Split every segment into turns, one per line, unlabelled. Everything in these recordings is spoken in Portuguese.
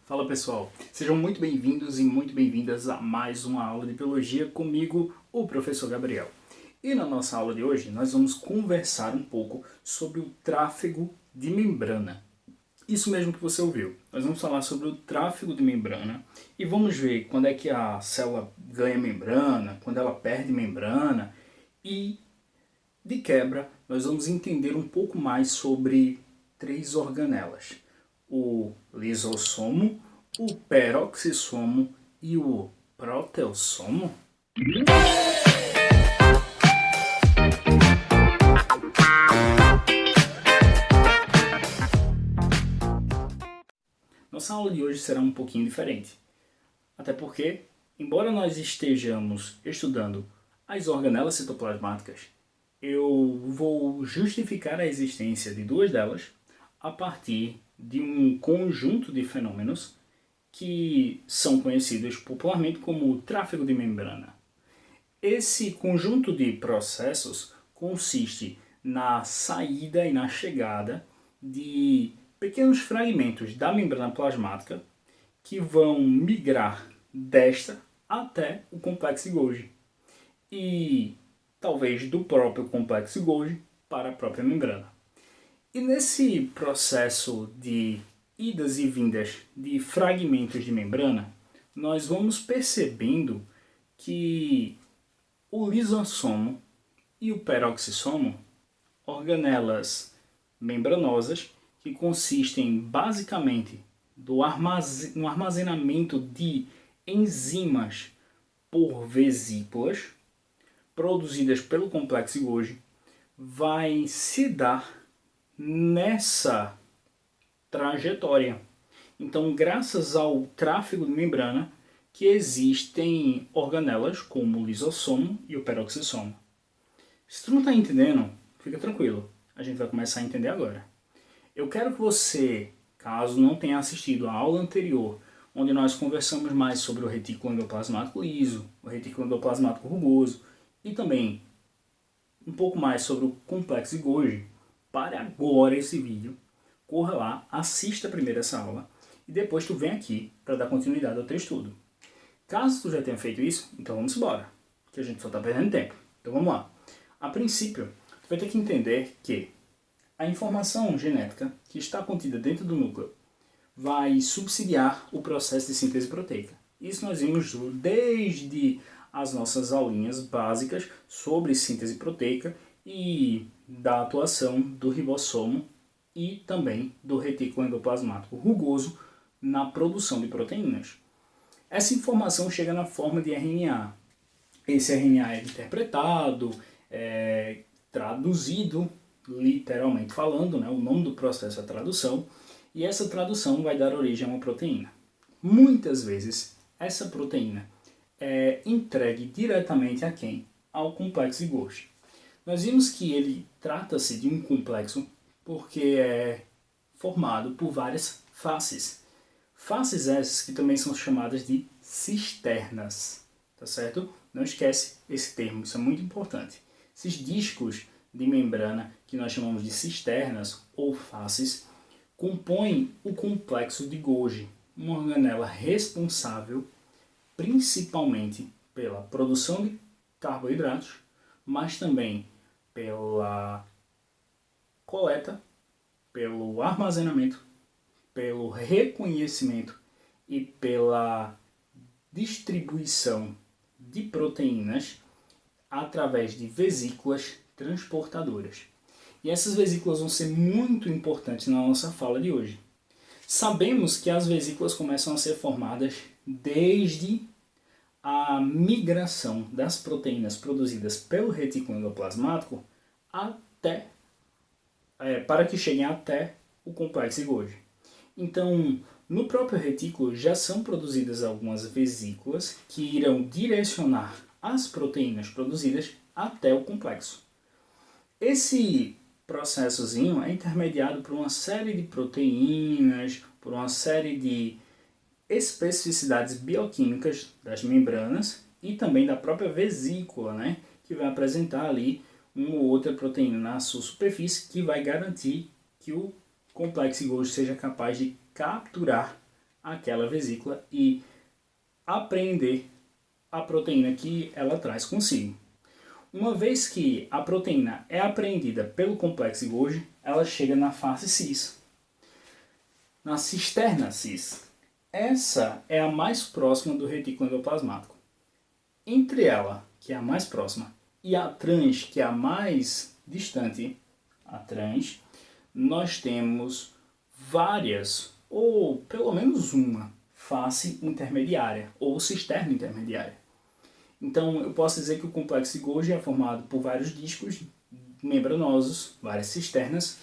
Fala pessoal, sejam muito bem-vindos e muito bem-vindas a mais uma aula de Biologia comigo, o professor Gabriel. E na nossa aula de hoje nós vamos conversar um pouco sobre o tráfego de membrana. Isso mesmo que você ouviu, nós vamos falar sobre o tráfego de membrana e vamos ver quando é que a célula ganha membrana, quando ela perde membrana e, de quebra, nós vamos entender um pouco mais sobre três organelas: o lisossomo, o peroxissomo e o proteossomo. Nossa aula de hoje será um pouquinho diferente, até porque, embora nós estejamos estudando as organelas citoplasmáticas, eu vou justificar a existência de duas delas a partir de um conjunto de fenômenos que são conhecidos popularmente como tráfego de membrana. Esse conjunto de processos consiste na saída e na chegada de pequenos fragmentos da membrana plasmática que vão migrar desta até o complexo Golgi e talvez do próprio complexo Golgi para a própria membrana. E nesse processo de idas e vindas de fragmentos de membrana, nós vamos percebendo que o lisossomo e o peroxissomo, organelas membranosas que consistem basicamente no armazenamento de enzimas por vesículas produzidas pelo complexo Golgi, vai se dar nessa trajetória. Então, graças ao tráfego de membrana, que existem organelas como o lisossomo e o peroxissomo. Se tu não está entendendo, fica tranquilo, a gente vai começar a entender agora. Eu quero que você, caso não tenha assistido a aula anterior, onde nós conversamos mais sobre o retículo endoplasmático liso, o retículo endoplasmático rugoso e também um pouco mais sobre o complexo Golgi, pare agora esse vídeo, corra lá, assista primeiro essa aula e depois tu vem aqui para dar continuidade ao teu estudo. Caso tu já tenha feito isso, então vamos embora, que a gente só está perdendo tempo. Então vamos lá. A princípio, tu vai ter que entender que a informação genética que está contida dentro do núcleo vai subsidiar o processo de síntese proteica. Isso nós vimos desde as nossas aulinhas básicas sobre síntese proteica e da atuação do ribossomo e também do retículo endoplasmático rugoso na produção de proteínas. Essa informação chega na forma de RNA. Esse RNA é interpretado, traduzido, literalmente falando, né? O nome do processo é tradução, e essa tradução vai dar origem a uma proteína. Muitas vezes, essa proteína é entregue diretamente a quem? Ao complexo Golgi. Nós vimos que ele trata-se de um complexo porque é formado por várias faces. Faces essas que também são chamadas de cisternas, tá certo? Não esquece esse termo, isso é muito importante. Esses discos de membrana, que nós chamamos de cisternas ou faces, compõem o complexo de Golgi, uma organela responsável principalmente pela produção de carboidratos, mas também pela coleta, pelo armazenamento, pelo reconhecimento e pela distribuição de proteínas através de vesículas transportadoras. E essas vesículas vão ser muito importantes na nossa fala de hoje. Sabemos que as vesículas começam a ser formadas desde a migração das proteínas produzidas pelo retículo endoplasmático para que cheguem até o complexo Golgi. Então, no próprio retículo já são produzidas algumas vesículas que irão direcionar as proteínas produzidas até o complexo. Esse processozinho é intermediado por uma série de proteínas, por uma série de especificidades bioquímicas das membranas e também da própria vesícula, né, que vai apresentar ali uma ou outra proteína na sua superfície que vai garantir que o complexo Golgi seja capaz de capturar àquela vesícula e apreender a proteína que ela traz consigo. Uma vez que a proteína é apreendida pelo complexo de Golgi, ela chega na face cis, na cisterna cis. Essa é a mais próxima do retículo endoplasmático. Entre ela, que é a mais próxima, e a trans, que é a mais distante, a trans, nós temos várias, ou pelo menos uma, face intermediária, ou cisterna intermediária. Então, eu posso dizer que o complexo de Golgi é formado por vários discos membranosos, várias cisternas,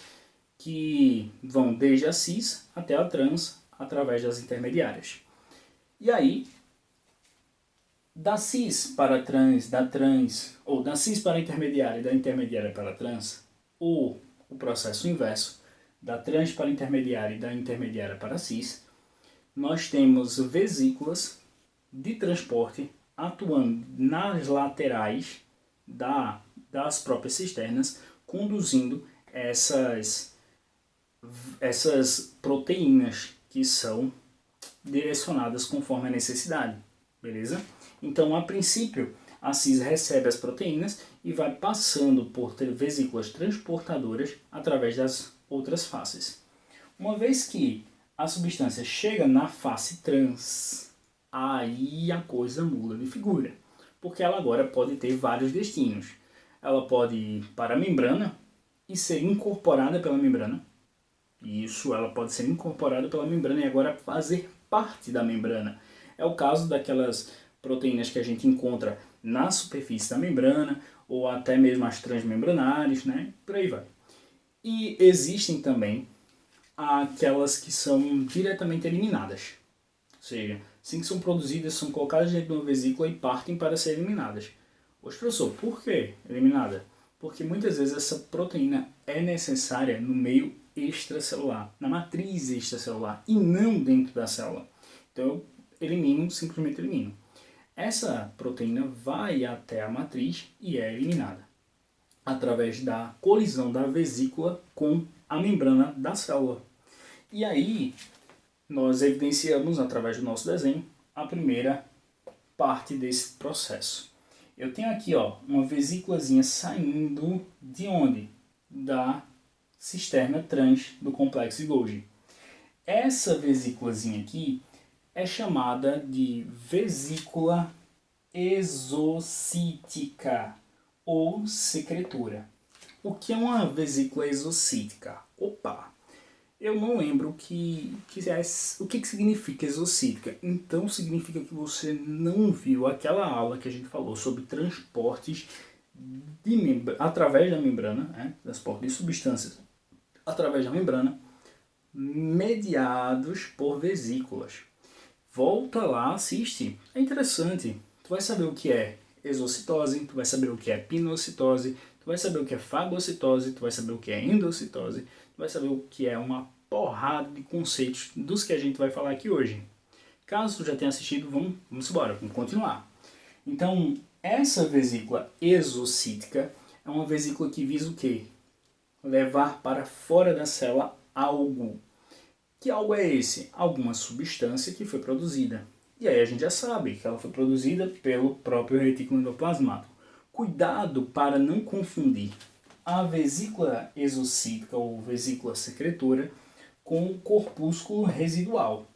que vão desde a cis até a trans, através das intermediárias. E aí, da cis para a trans, da trans, ou da cis para a intermediária e da intermediária para a trans, ou o processo inverso, da trans para a intermediária e da intermediária para a cis, nós temos vesículas de transporte atuando nas laterais das próprias cisternas, conduzindo essas proteínas que são direcionadas conforme a necessidade, beleza? Então, a princípio, a cis recebe as proteínas e vai passando por vesículas transportadoras através das outras faces. Uma vez que a substância chega na face trans, aí a coisa muda de figura, porque ela agora pode ter vários destinos. Ela pode ir para a membrana e ser incorporada pela membrana. Isso, ela pode ser incorporada pela membrana e agora fazer parte da membrana. É o caso daquelas proteínas que a gente encontra na superfície da membrana, ou até mesmo as transmembranares, né? Por aí vai. E existem também aquelas que são diretamente eliminadas. Ou seja, assim que são produzidas, são colocadas dentro de uma vesícula e partem para ser eliminadas. Pois, professor, por que eliminada? Porque muitas vezes essa proteína é necessária no meio extracelular, na matriz extracelular, e não dentro da célula. Então eu simplesmente elimino. Essa proteína vai até a matriz e é eliminada através da colisão da vesícula com a membrana da célula. E aí nós evidenciamos através do nosso desenho a primeira parte desse processo. Eu tenho aqui uma vesículazinha saindo de onde? Da cisterna trans do complexo de Golgi. Essa vesículazinha aqui é chamada de vesícula exocítica ou secretora. O que é uma vesícula exocítica? Opa! Eu não lembro o que significa exocítica. Então significa que você não viu aquela aula que a gente falou sobre transportes através da membrana, né? Transporte de substâncias através da membrana, mediados por vesículas. Volta lá, assiste. É interessante. Tu vai saber o que é exocitose, tu vai saber o que é pinocitose, tu vai saber o que é fagocitose, tu vai saber o que é endocitose, tu vai saber o que é uma porrada de conceitos dos que a gente vai falar aqui hoje. Caso tu já tenha assistido, vamos embora, vamos continuar. Então, essa vesícula exocítica é uma vesícula que visa o quê? Levar para fora da célula algo. Que algo é esse? Alguma substância que foi produzida. E aí a gente já sabe que ela foi produzida pelo próprio retículo endoplasmático. Cuidado para não confundir a vesícula exocítica ou vesícula secretora com o corpúsculo residual.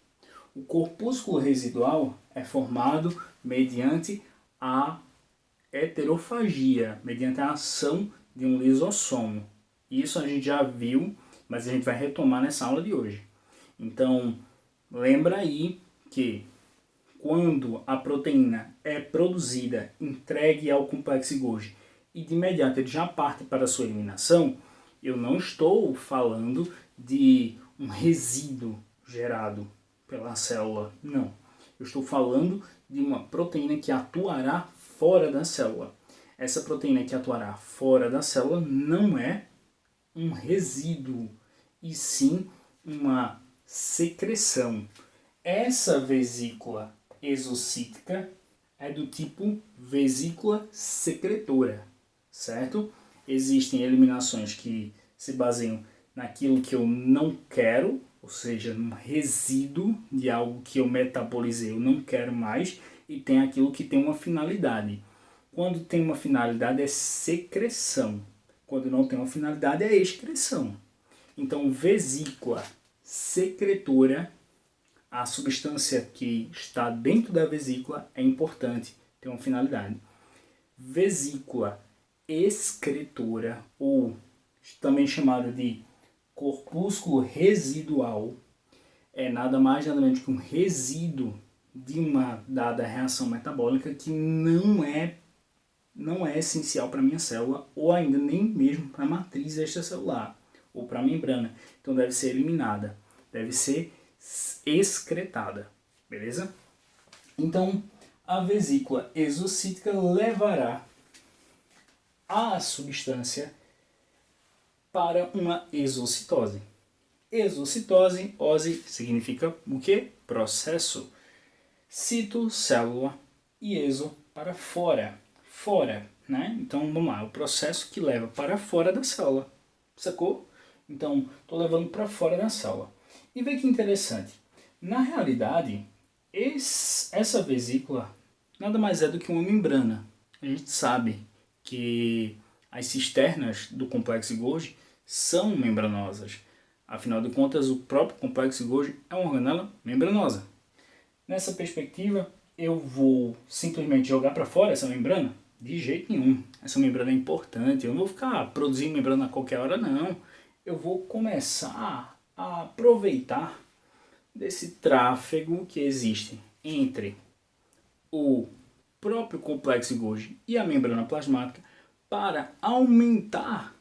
O corpúsculo residual é formado mediante a heterofagia, mediante a ação de um lisossomo. Isso a gente já viu, mas a gente vai retomar nessa aula de hoje. Então, lembra aí que quando a proteína é produzida, entregue ao complexo de Golgi e de imediato ele já parte para a sua eliminação, eu não estou falando de um resíduo gerado pela célula, não. Eu estou falando de uma proteína que atuará fora da célula. Essa proteína que atuará fora da célula não é um resíduo, e sim uma secreção. Essa vesícula exocítica é do tipo vesícula secretora, certo? Existem eliminações que se baseiam naquilo que eu não quero ou seja, um resíduo de algo que eu metabolizei, eu não quero mais, e tem aquilo que tem uma finalidade. Quando tem uma finalidade é secreção, quando não tem uma finalidade é excreção. Então, vesícula secretora, a substância que está dentro da vesícula é importante, tem uma finalidade. Vesícula excretora, ou também chamada de corpúsculo residual, é nada mais nada menos que um resíduo de uma dada reação metabólica que não é essencial para a minha célula, ou ainda nem mesmo para a matriz extracelular, ou para a membrana. Então deve ser eliminada, deve ser excretada, beleza? Então a vesícula exocítica levará a substância para uma exocitose. Exocitose, ose significa o quê? Processo. Cito, célula, e exo, para fora. Fora, né? Então vamos lá, o processo que leva para fora da célula. Sacou? Então, estou levando para fora da célula. E vê que interessante. Na realidade, essa vesícula nada mais é do que uma membrana. A gente sabe que as cisternas do complexo Golgi são membranosas. Afinal de contas, o próprio complexo Golgi é uma organela membranosa. Nessa perspectiva, eu vou simplesmente jogar para fora essa membrana? De jeito nenhum. Essa membrana é importante. Eu não vou ficar produzindo membrana a qualquer hora, não. Eu vou começar a aproveitar desse tráfego que existe entre o próprio complexo Golgi e a membrana plasmática para aumentar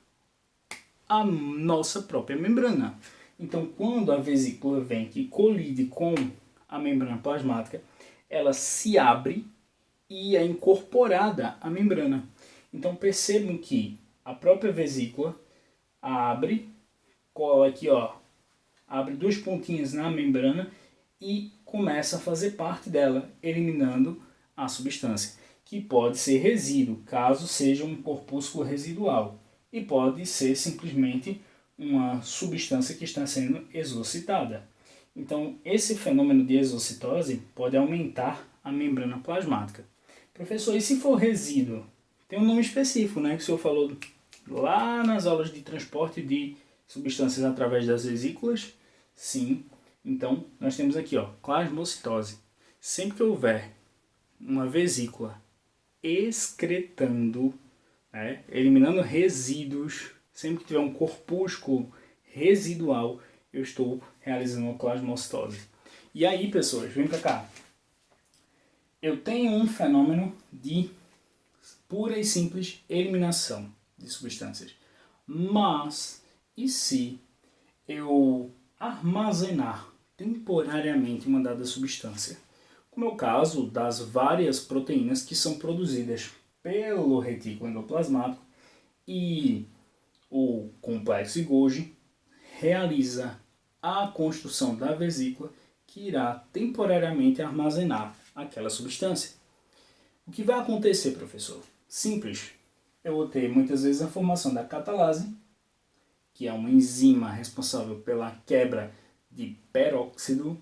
a nossa própria membrana. Então, quando a vesícula vem que colide com a membrana plasmática, ela se abre e é incorporada à membrana. Então, percebam que a própria vesícula abre, cola aqui, ó, abre duas pontinhas na membrana e começa a fazer parte dela, eliminando a substância, que pode ser resíduo, caso seja um corpúsculo residual, e pode ser simplesmente uma substância que está sendo exocitada. Então, esse fenômeno de exocitose pode aumentar a membrana plasmática. Professor, e se for resíduo? Tem um nome específico, né, que o senhor falou lá nas aulas de transporte de substâncias através das vesículas? Sim. Então, nós temos aqui, ó, plasmocitose. Sempre que houver uma vesícula excretando, né, eliminando resíduos, sempre que tiver um corpúsculo residual, eu estou realizando uma plasmocitose. E aí, pessoas, vem pra cá. Eu tenho um fenômeno de pura e simples eliminação de substâncias. Mas, e se eu armazenar temporariamente uma dada substância? Como é o caso das várias proteínas que são produzidas pelo retículo endoplasmático e o complexo Golgi realiza a construção da vesícula que irá temporariamente armazenar aquela substância. O que vai acontecer, professor? Simples. Eu vou ter muitas vezes a formação da catalase, que é uma enzima responsável pela quebra de peróxido,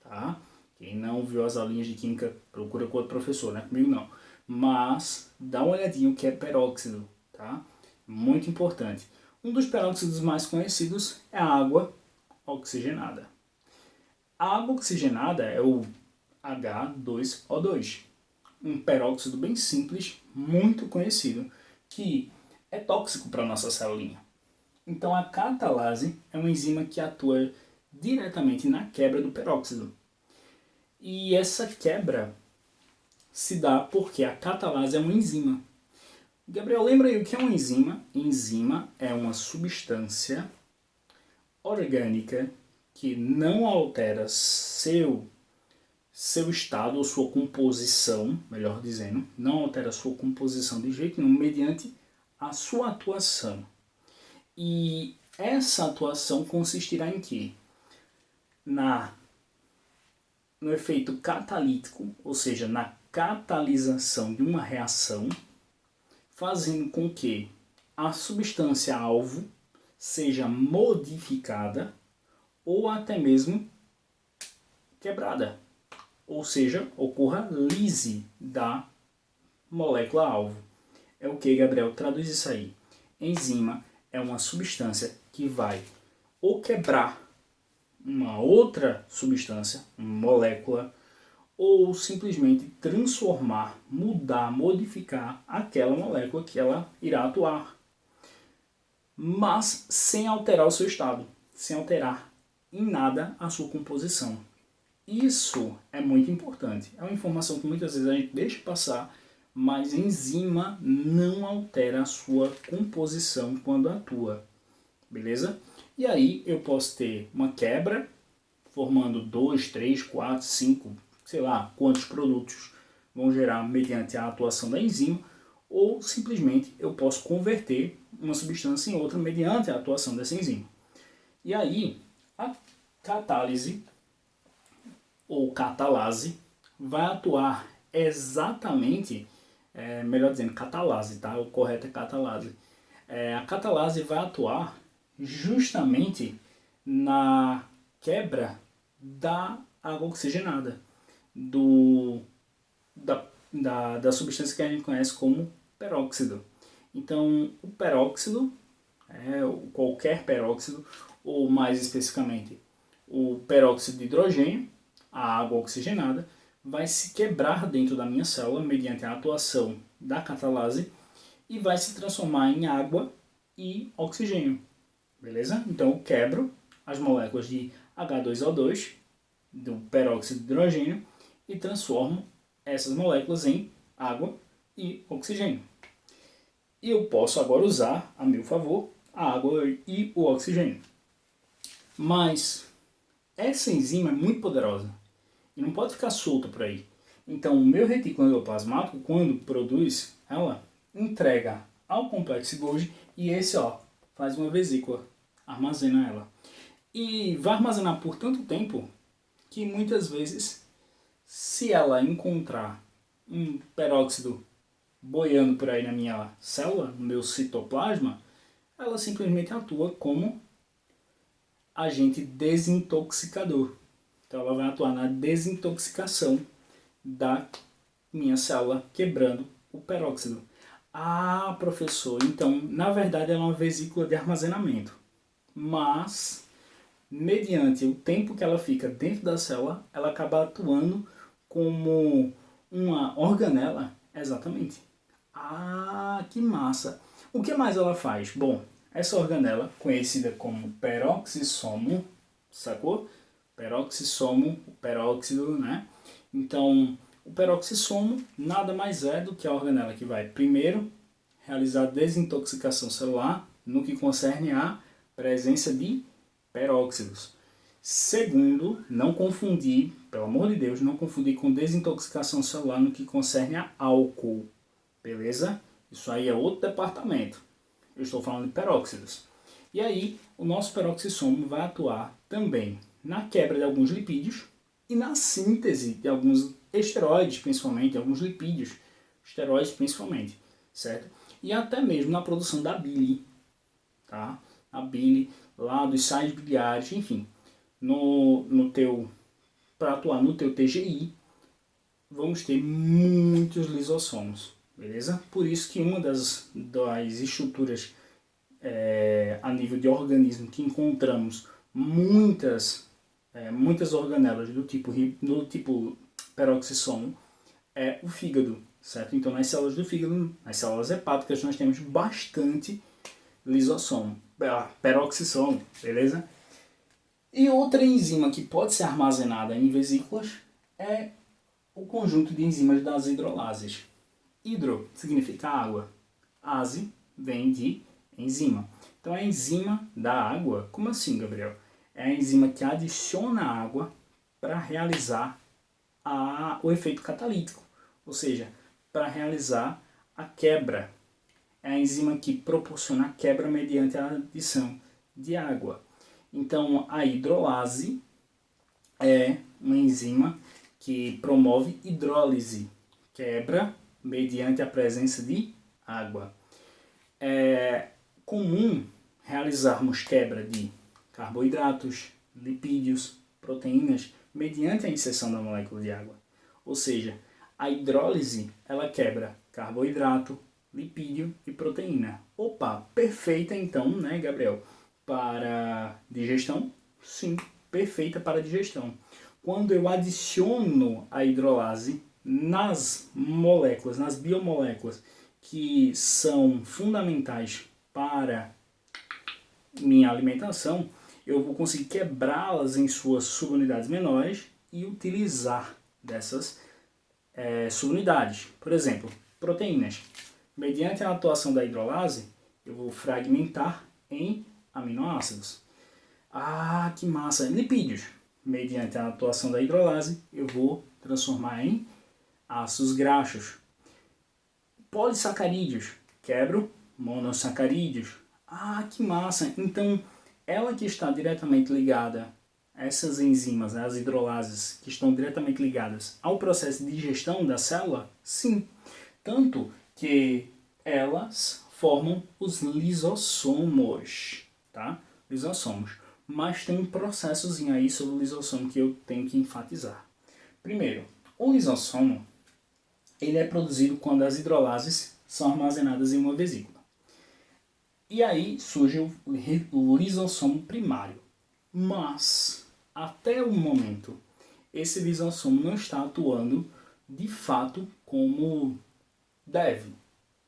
tá? Quem não viu as aulinhas de química, procura com outro professor, não é comigo não. Mas dá uma olhadinha o que é peróxido, tá? Muito importante. Um dos peróxidos mais conhecidos é a água oxigenada. A água oxigenada é o H2O2, um peróxido bem simples, muito conhecido, que é tóxico para a nossa celulinha. Então a catalase é uma enzima que atua diretamente na quebra do peróxido. E essa quebra se dá porque a catalase é uma enzima. Gabriel, lembra aí o que é uma enzima? Enzima é uma substância orgânica que não altera seu estado ou sua composição, melhor dizendo, não altera sua composição de jeito nenhum mediante a sua atuação. E essa atuação consistirá em quê? No efeito catalítico, ou seja, na catalisação de uma reação, fazendo com que a substância alvo seja modificada ou até mesmo quebrada. Ou seja, ocorra lise da molécula-alvo. É o que, Gabriel? Traduz isso aí. Enzima é uma substância que vai ou quebrar uma outra substância, uma molécula, ou simplesmente transformar, mudar, modificar aquela molécula que ela irá atuar, mas sem alterar o seu estado, sem alterar em nada a sua composição. Isso é muito importante. É uma informação que muitas vezes a gente deixa passar, mas enzima não altera a sua composição quando atua, beleza? E aí eu posso ter uma quebra, formando 2, 3, 4, 5, sei lá, quantos produtos vão gerar mediante a atuação da enzima, ou simplesmente eu posso converter uma substância em outra mediante a atuação dessa enzima. E aí, a catálise ou catalase vai atuar exatamente, melhor dizendo, catalase, tá? O correto é catalase. A catalase vai atuar justamente na quebra da água oxigenada, da substância que a gente conhece como peróxido. Então, o peróxido, qualquer peróxido, ou mais especificamente o peróxido de hidrogênio, a água oxigenada, vai se quebrar dentro da minha célula mediante a atuação da catalase e vai se transformar em água e oxigênio. Beleza? Então eu quebro as moléculas de H2O2, do peróxido de hidrogênio, e transformo essas moléculas em água e oxigênio. E eu posso agora usar, a meu favor, a água e o oxigênio. Mas essa enzima é muito poderosa e não pode ficar solta por aí. Então o meu retículo endoplasmático, quando produz, ela entrega ao complexo de Golgi e esse faz uma vesícula, armazena ela. E vai armazenar por tanto tempo que muitas vezes, se ela encontrar um peróxido boiando por aí na minha célula, no meu citoplasma, ela simplesmente atua como agente desintoxicador. Então ela vai atuar na desintoxicação da minha célula, quebrando o peróxido. Ah, professor, então na verdade ela é uma vesícula de armazenamento. Mas, mediante o tempo que ela fica dentro da célula, ela acaba atuando como uma organela. Exatamente. Ah, que massa! O que mais ela faz? Bom, essa organela, conhecida como peroxissomo, sacou? Peroxissomo, o peróxido, né? Então, o peroxissomo nada mais é do que a organela que vai, primeiro, realizar a desintoxicação celular no que concerne a presença de peróxidos. Segundo, não confundir, pelo amor de Deus, não confundir com desintoxicação celular no que concerne a álcool, beleza? Isso aí é outro departamento. Eu estou falando de peróxidos. E aí, o nosso peroxissomo vai atuar também na quebra de alguns lipídios e na síntese de alguns esteroides, principalmente, alguns lipídios, esteroides principalmente, certo? E até mesmo na produção da bile, tá? A bile lá dos sais biliares, enfim, para atuar no teu TGI, vamos ter muitos lisossomos, beleza? Por isso que uma das estruturas a nível de organismo que encontramos muitas organelas do tipo peroxissomo é o fígado, certo? Então nas células do fígado, nas células hepáticas, nós temos bastante lisossomo, peroxissomo, beleza? E outra enzima que pode ser armazenada em vesículas é o conjunto de enzimas das hidrolases. Hidro significa água, ase vem de enzima. Então a enzima da água, como assim, Gabriel? É a enzima que adiciona água para realizar o efeito catalítico, ou seja, para realizar a quebra. É a enzima que proporciona a quebra mediante a adição de água. Então a hidrolase é uma enzima que promove hidrólise, quebra mediante a presença de água. É comum realizarmos quebra de carboidratos, lipídios, proteínas, mediante a inserção da molécula de água. Ou seja, a hidrólise ela quebra carboidrato, lipídio e proteína. Opa, perfeita então, né, Gabriel? Para digestão? Sim, perfeita para digestão. Quando eu adiciono a hidrolase nas moléculas, nas biomoléculas que são fundamentais para minha alimentação, eu vou conseguir quebrá-las em suas subunidades menores e utilizar dessas subunidades. Por exemplo, proteínas. Mediante a atuação da hidrolase, eu vou fragmentar em aminoácidos. Ah, que massa! Lipídios. Mediante a atuação da hidrolase, eu vou transformar em ácidos graxos. Polissacarídeos. Quebro monossacarídeos. Ah, que massa! Então, ela que está diretamente ligada, essas enzimas, as hidrolases, que estão diretamente ligadas ao processo de digestão da célula, sim. Tanto que elas formam os lisossomos, tá? Lisossomos. Mas tem um processozinho aí sobre o lisossomo que eu tenho que enfatizar. Primeiro, o lisossomo, ele é produzido quando as hidrolases são armazenadas em uma vesícula. E aí surge o lisossomo primário. Mas, até o momento, esse lisossomo não está atuando de fato como deve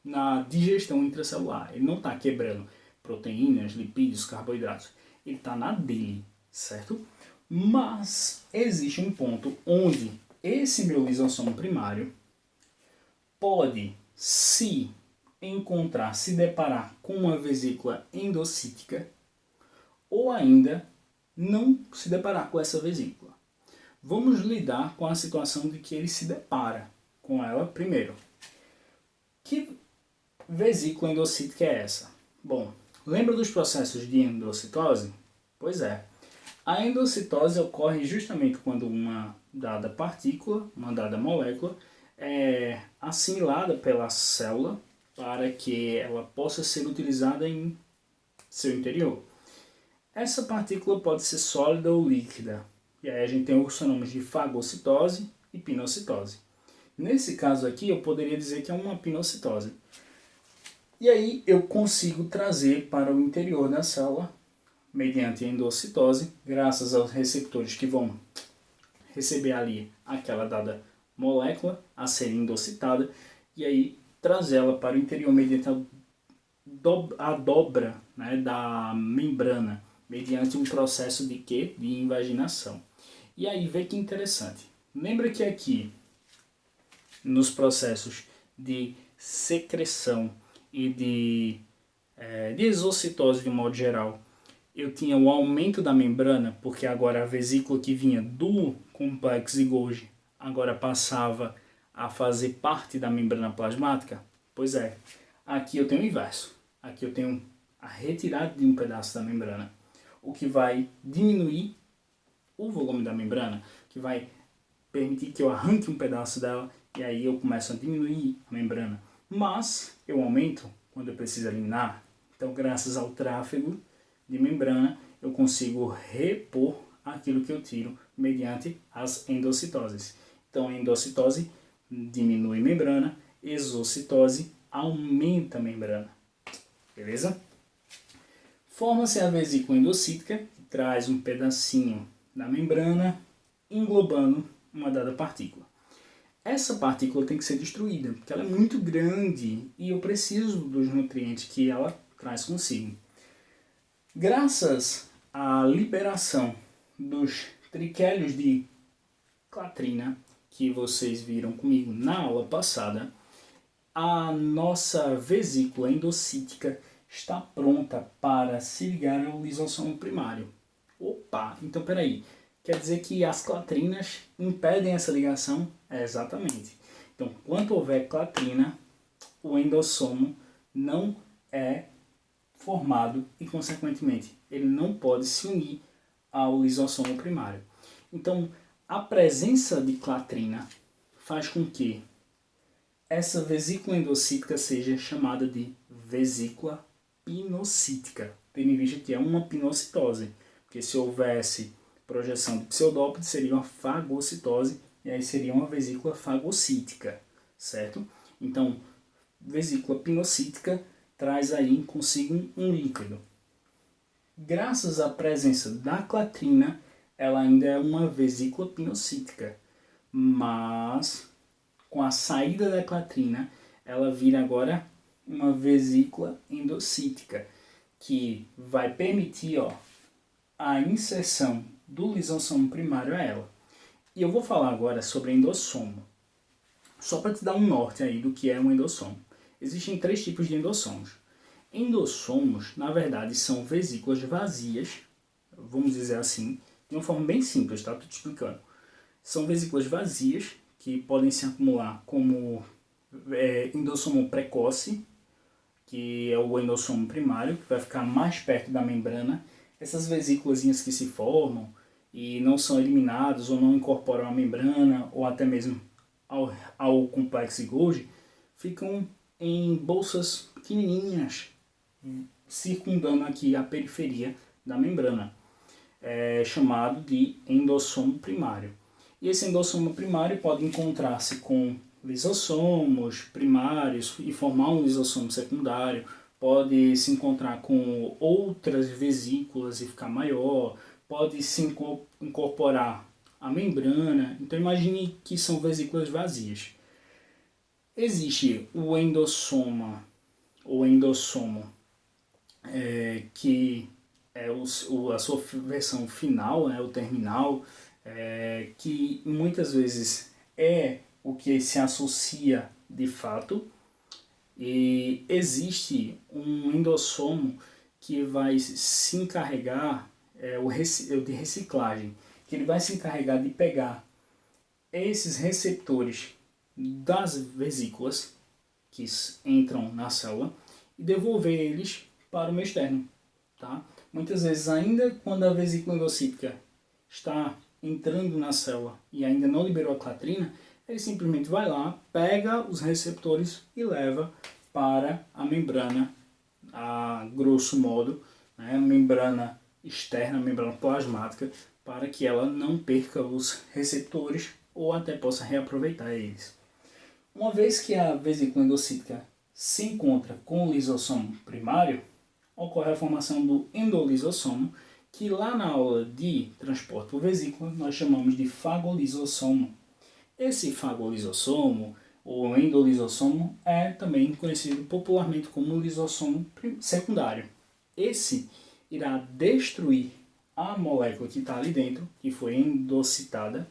na digestão intracelular. Ele não está quebrando proteínas, lipídios, carboidratos. Ele está na dele, certo? Mas existe um ponto onde esse meu lisossomo primário pode se deparar com uma vesícula endocítica ou ainda não se deparar com essa vesícula. Vamos lidar com a situação de que ele se depara com ela primeiro. Que vesícula endocítica é essa? Bom, lembra dos processos de endocitose? Pois é. A endocitose ocorre justamente quando uma dada partícula, uma dada molécula, é assimilada pela célula para que ela possa ser utilizada em seu interior. Essa partícula pode ser sólida ou líquida. E aí a gente tem os fenômenos de fagocitose e pinocitose. Nesse caso aqui eu poderia dizer que é uma pinocitose. E aí eu consigo trazer para o interior da célula, mediante a endocitose, graças aos receptores que vão receber ali aquela dada molécula a ser endocitada, e aí trazê-la para o interior mediante a dobra, né, da membrana, mediante um processo de quê? De invaginação. E aí vê que interessante. Lembra que aqui, nos processos de secreção e de exocitose de um modo geral, eu tinha o aumento da membrana, porque agora a vesícula que vinha do complexo de Golgi agora passava a fazer parte da membrana plasmática? Pois é, aqui eu tenho o inverso. Aqui eu tenho a retirada de um pedaço da membrana, o que vai diminuir o volume da membrana, que vai permitir que eu arranque um pedaço dela e aí eu começo a diminuir a membrana. Mas eu aumento quando eu preciso eliminar. Então, graças ao tráfego de membrana, eu consigo repor aquilo que eu tiro mediante as endocitoses. Então, a endocitose diminui membrana, exocitose aumenta a membrana. Beleza? Forma-se a vesícula endocítica, que traz um pedacinho da membrana englobando uma dada partícula. Essa partícula tem que ser destruída, porque ela é muito grande e eu preciso dos nutrientes que ela traz consigo. Graças à liberação dos triquélios de clatrina, que vocês viram comigo na aula passada, a nossa vesícula endocítica está pronta para se ligar ao lisossomo primário. Opa, então peraí, quer dizer que as clatrinas impedem essa ligação? Exatamente. Então, quando houver clatrina, o endossomo não é formado e, consequentemente, ele não pode se unir ao lisossomo primário. Então, a presença de clatrina faz com que essa vesícula endocítica seja chamada de vesícula pinocítica, tendo em vista que é uma pinocitose, porque se houvesse projeção de pseudópode seria uma fagocitose, e aí seria uma vesícula fagocítica, certo? Então, vesícula pinocítica traz aí consigo um líquido. Graças à presença da clatrina, ela ainda é uma vesícula pinocítica, mas com a saída da clatrina, ela vira agora uma vesícula endocítica, que vai permitir a inserção do lisossomo primário a ela. E eu vou falar agora sobre endossomo, só para te dar um norte aí do que é um endossomo. Existem 3 tipos de endossomos. Endossomos, na verdade, são vesículas vazias, vamos dizer assim, de uma forma bem simples, tá? Estou te explicando. São vesículas vazias que podem se acumular como endossomo precoce, que é o endossomo primário, que vai ficar mais perto da membrana. Essas vesículas que se formam e não são eliminadas ou não incorporam a membrana ou até mesmo ao complexo Golgi, ficam em bolsas pequenininhas, circundando aqui a periferia da membrana, chamado de endossomo primário. E esse endossomo primário pode encontrar-se com lisossomos primários e formar um lisossomo secundário, pode se encontrar com outras vesículas e ficar maior, pode se incorporar a membrana. Então imagine que são vesículas vazias. Existe o endossoma, ou endossomo, que é a sua versão final, o terminal, que muitas vezes é o que se associa de fato, e existe um endossomo que vai se encarregar de reciclagem, que ele vai se encarregar de pegar esses receptores das vesículas que entram na célula e devolver eles para o meio externo. Tá? Muitas vezes, ainda quando a vesícula endocítica está entrando na célula e ainda não liberou a clatrina, ele simplesmente vai lá, pega os receptores e leva para a membrana, a grosso modo, a membrana externa, a membrana plasmática, para que ela não perca os receptores ou até possa reaproveitar eles. Uma vez que a vesícula endocítica se encontra com o lisossomo primário, ocorre a formação do endolisossomo, que lá na aula de transporte por vesícula nós chamamos de fagolisossomo. Esse fagolisossomo, ou endolisossomo, é também conhecido popularmente como lisossomo secundário. Esse irá destruir a molécula que está ali dentro, que foi endocitada,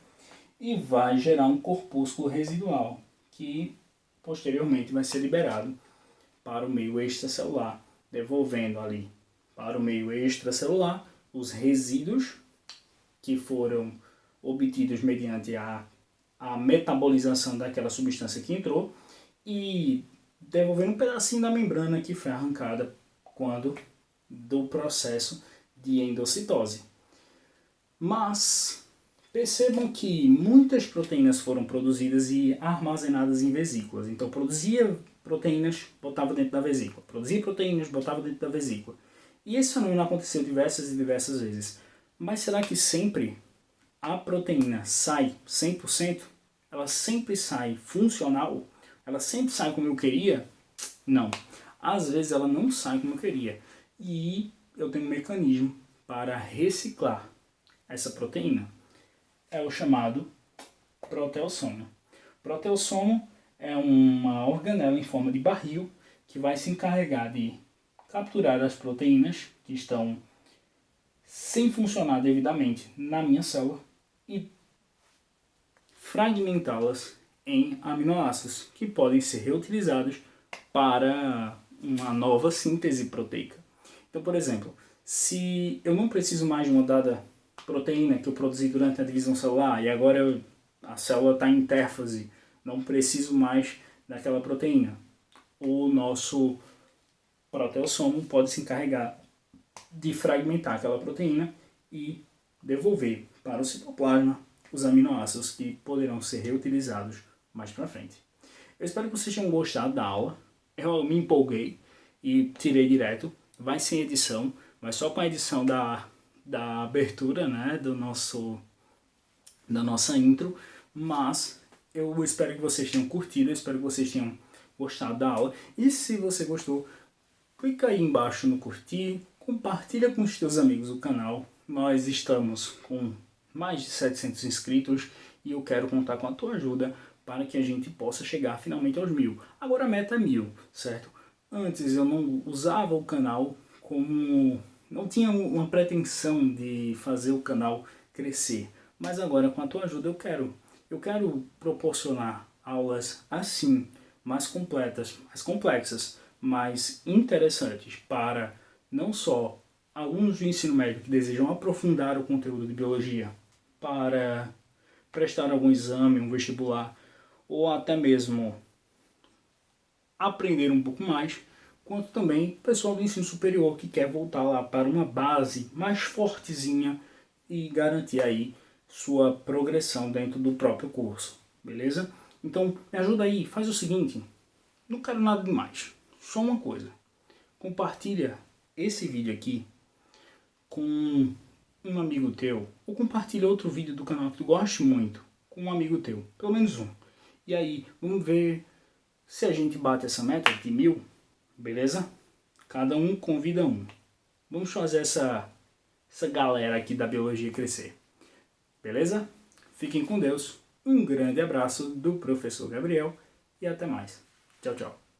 e vai gerar um corpúsculo residual, que posteriormente vai ser liberado para o meio extracelular, devolvendo ali para o meio extracelular os resíduos que foram obtidos mediante a metabolização daquela substância que entrou e devolvendo um pedacinho da membrana que foi arrancada quando do processo de endocitose. Mas percebam que muitas proteínas foram produzidas e armazenadas em vesículas. Então produzia proteínas, botava dentro da vesícula. Produzia proteínas, botava dentro da vesícula. E esse fenômeno aconteceu diversas e diversas vezes. Mas será que sempre a proteína sai 100%? Ela sempre sai funcional? Ela sempre sai como eu queria? Não. Às vezes ela não sai como eu queria. E eu tenho um mecanismo para reciclar essa proteína. É o chamado proteossomo. Proteossomo é uma organela em forma de barril que vai se encarregar de capturar as proteínas que estão sem funcionar devidamente na minha célula e fragmentá-las em aminoácidos que podem ser reutilizados para uma nova síntese proteica. Então, por exemplo, se eu não preciso mais de uma dada proteína que eu produzi durante a divisão celular e agora a célula está em intérfase, não preciso mais daquela proteína, o nosso proteossomo pode se encarregar de fragmentar aquela proteína e devolver para o citoplasma os aminoácidos que poderão ser reutilizados mais para frente. Eu espero que vocês tenham gostado da aula. Eu me empolguei e tirei direto. Vai sem edição, mas só com a edição da abertura, né, da nossa intro, mas eu espero que vocês tenham curtido, eu espero que vocês tenham gostado da aula, e se você gostou, clica aí embaixo no curtir, compartilha com os teus amigos o canal. Nós estamos com mais de 700 inscritos e eu quero contar com a tua ajuda para que a gente possa chegar finalmente aos 1000. Agora a meta é 1000, certo? Antes eu não usava o canal como... não tinha uma pretensão de fazer o canal crescer. Mas agora com a tua ajuda eu quero proporcionar aulas assim, mais completas, mais complexas, mais interessantes para não só alunos do ensino médio que desejam aprofundar o conteúdo de biologia para prestar algum exame, um vestibular, ou até mesmo aprender um pouco mais, quanto também pessoal do ensino superior que quer voltar lá para uma base mais fortezinha e garantir aí sua progressão dentro do próprio curso, beleza? Então me ajuda aí, faz o seguinte, não quero nada demais, só uma coisa, compartilha esse vídeo aqui com um amigo teu, ou compartilha outro vídeo do canal que tu goste muito com um amigo teu, pelo menos um. E aí, vamos ver se a gente bate essa meta de 1000, beleza? Cada um convida um. Vamos fazer essa galera aqui da biologia crescer, beleza? Fiquem com Deus, um grande abraço do professor Gabriel e até mais. Tchau, tchau.